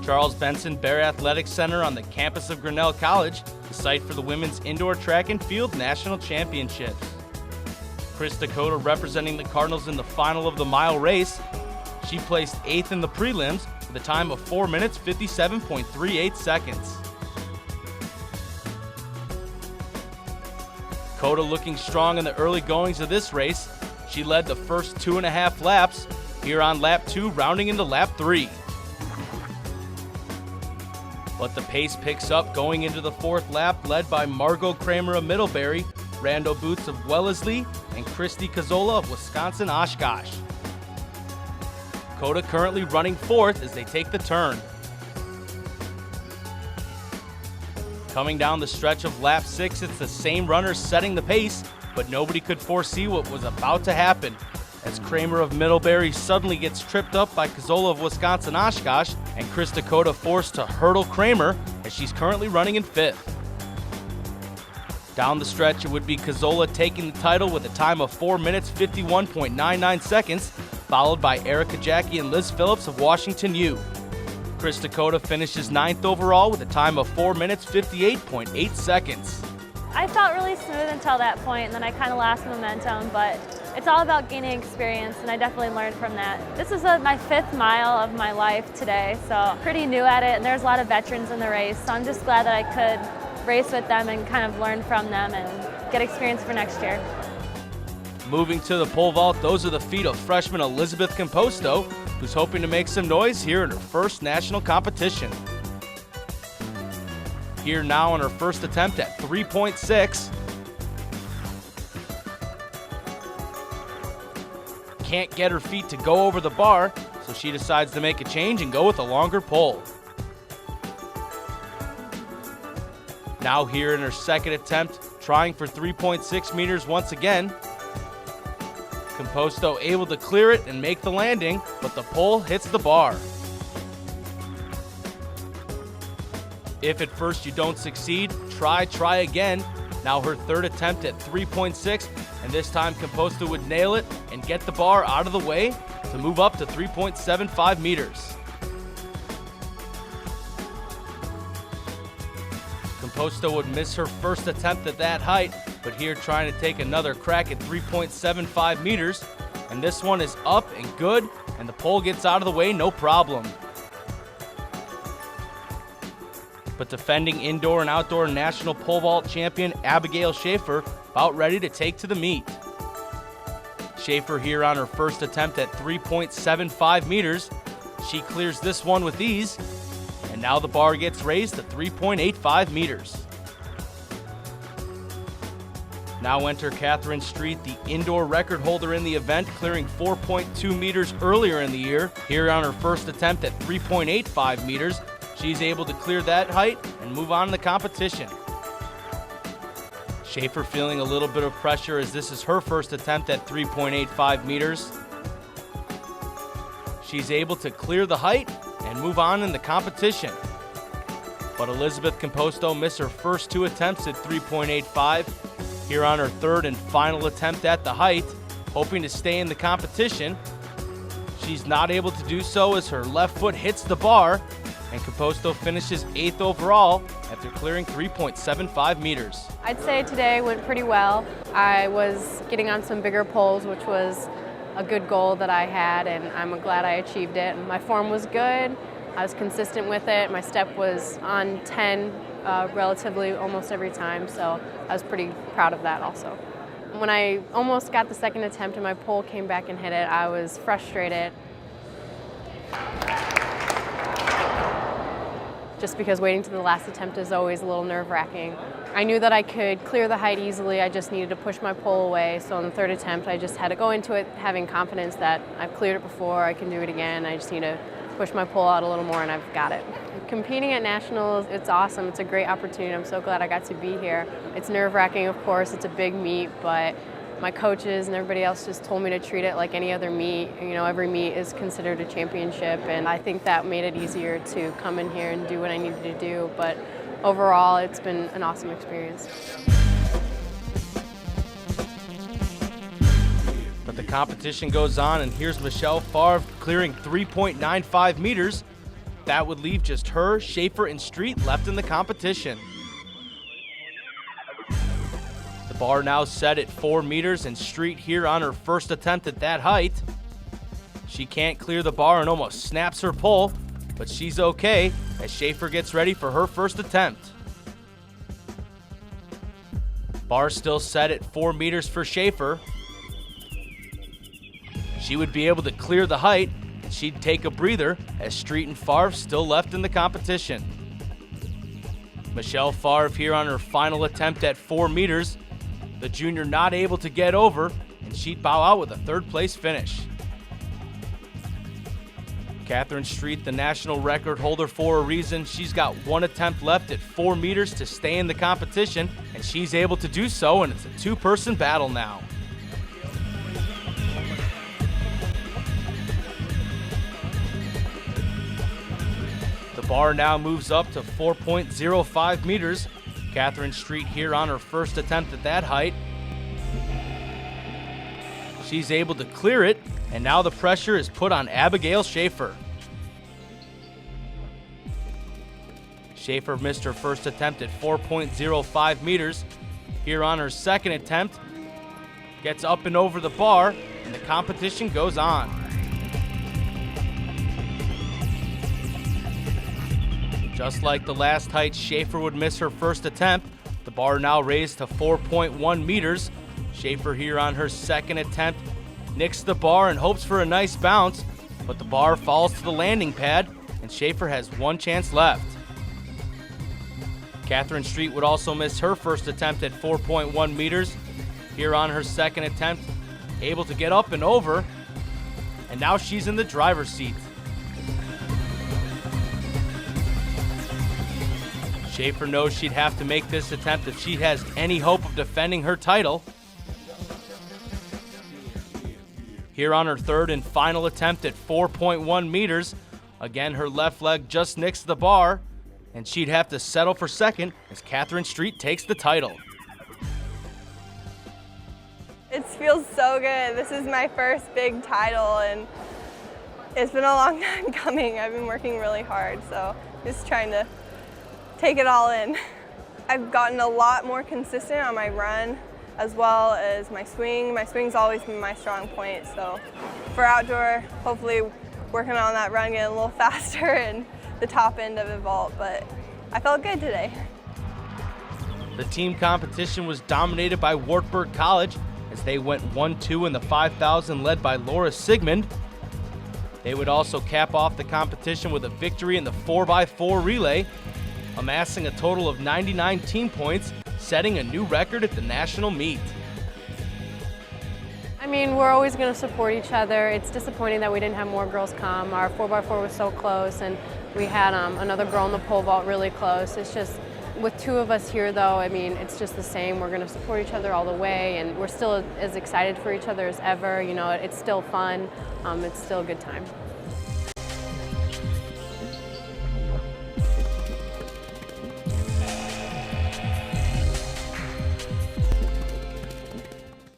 Charles Benson Bear Athletics Center on the campus of Grinnell College, the site for the women's indoor track and field national championships. Chris Dakota representing the Cardinals in the final of the mile race. She placed 8th in the prelims with a time of 4 minutes 57.38 seconds. Dakota looking strong in the early goings of this race. She led the first 2.5 laps, here on lap 2 rounding into lap 3. But the pace picks up going into the 4th lap, led by Margot Kramer of Middlebury, Rando Boots of Wellesley, and Christy Cazzola of Wisconsin Oshkosh. Dakota currently running 4th as they take the turn. Coming down the stretch of lap 6, it's the same runners setting the pace, but nobody could foresee what was about to happen, as Kramer of Middlebury suddenly gets tripped up by Cazzola of Wisconsin Oshkosh, and Chris Dakota forced to hurdle Kramer as she's currently running in 5th. Down the stretch, it would be Cazzola taking the title with a time of 4 minutes 51.99 seconds, followed by Erica Jackie and Liz Phillips of Washington U. Chris Dakota finishes 9th overall with a time of 4 minutes 58.8 seconds. I felt really smooth until that point, and then I kind of lost momentum, but it's all about gaining experience, and I definitely learned from that. This is my 5th mile of my life today, so pretty new at it, and there's a lot of veterans in the race, so I'm just glad that I could race with them and kind of learn from them and get experience for next year. Moving to the pole vault, those are the feet of freshman Elizabeth Composto, who's hoping to make some noise here in her first national competition. Here now on her first attempt at 3.6. Can't get her feet to go over the bar, so she decides to make a change and go with a longer pole. Now here in her second attempt, trying for 3.6 meters once again. Composto able to clear it and make the landing, but the pole hits the bar. If at first you don't succeed, try again. Now her third attempt at 3.6, and this time Composto would nail it and get the bar out of the way to move up to 3.75 meters. Composto would miss her first attempt at that height, but here trying to take another crack at 3.75 meters, and this one is up and good, and the pole gets out of the way no problem. But defending indoor and outdoor national pole vault champion Abigail Schaefer about ready to take to the meet. Schaefer here on her first attempt at 3.75 meters. She clears this one with ease, and now the bar gets raised to 3.85 meters. Now enter Catherine Street, the indoor record holder in the event, clearing 4.2 meters earlier in the year. Here on her first attempt at 3.85 meters, she's able to clear that height and move on in the competition. Schaefer feeling a little bit of pressure as this is her first attempt at 3.85 meters. She's able to clear the height and move on in the competition. But Elizabeth Composto missed her first 2 attempts at 3.85. Here on her third and final attempt at the height, hoping to stay in the competition. She's not able to do so as her left foot hits the bar, and Composto finishes 8th overall after clearing 3.75 meters. I'd say today went pretty well. I was getting on some bigger poles, which was a good goal that I had, and I'm glad I achieved it. My form was good. I was consistent with it. My step was on 10 relatively almost every time, so I was pretty proud of that also. When I almost got the second attempt and my pole came back and hit it, I was frustrated. Just because waiting to the last attempt is always a little nerve-wracking. I knew that I could clear the height easily, I just needed to push my pole away, so on the third attempt I just had to go into it having confidence that I've cleared it before, I can do it again, I just need to push my pole out a little more and I've got it. Competing at nationals, it's awesome, it's a great opportunity, I'm so glad I got to be here. It's nerve-wracking, of course, it's a big meet, but my coaches and everybody else just told me to treat it like any other meet. You know, every meet is considered a championship, and I think that made it easier to come in here and do what I needed to do. But overall, it's been an awesome experience. But the competition goes on, and here's Michelle Favre clearing 3.95 meters. that would leave just her, Schaefer, and Street left in the competition. The bar now set at 4 meters, and Street here on her first attempt at that height. She can't clear the bar and almost snaps her pole, but she's okay as Schaefer gets ready for her first attempt. Bar still set at 4 meters for Schaefer. She would be able to clear the height, and she'd take a breather as Street and Favre still left in the competition. Michelle Favre here on her final attempt at 4 meters. The junior not able to get over, and she'd bow out with a third-place finish. Catherine Street, the national record holder for a reason. She's got 1 attempt left at 4 meters to stay in the competition, and she's able to do so, and it's a 2-person battle now. The bar now moves up to 4.05 meters. Catherine Street here on her first attempt at that height. She's able to clear it, and now the pressure is put on Abigail Schaefer. Schaefer missed her first attempt at 4.05 meters. Here on her second attempt, gets up and over the bar, and the competition goes on. Just like the last height, Schaefer would miss her first attempt. The bar now raised to 4.1 meters. Schaefer here on her second attempt nicks the bar and hopes for a nice bounce, but the bar falls to the landing pad, and Schaefer has 1 chance left. Catherine Street would also miss her first attempt at 4.1 meters. Here on her second attempt, able to get up and over, and now she's in the driver's seat. Schaefer knows she'd have to make this attempt if she has any hope of defending her title. Here on her third and final attempt at 4.1 meters, again her left leg just nicks the bar, and she'd have to settle for second as Catherine Street takes the title. It feels so good. This is my first big title, and it's been a long time coming. I've been working really hard, so just trying to take it all in. I've gotten a lot more consistent on my run as well as my swing. My swing's always been my strong point, so for outdoor, hopefully working on that run, getting a little faster and the top end of the vault, but I felt good today. The team competition was dominated by Wartburg College as they went 1-2 in the 5,000, led by Laura Sigmund. They would also cap off the competition with a victory in the 4x4 relay, amassing a total of 99 team points, setting a new record at the national meet. I mean, we're always going to support each other. It's disappointing that we didn't have more girls come. Our 4x4 was so close, and we had another girl in the pole vault really close. It's just, with 2 of us here though, I mean, it's just the same. We're going to support each other all the way, and we're still as excited for each other as ever. You know, it's still fun. It's still a good time.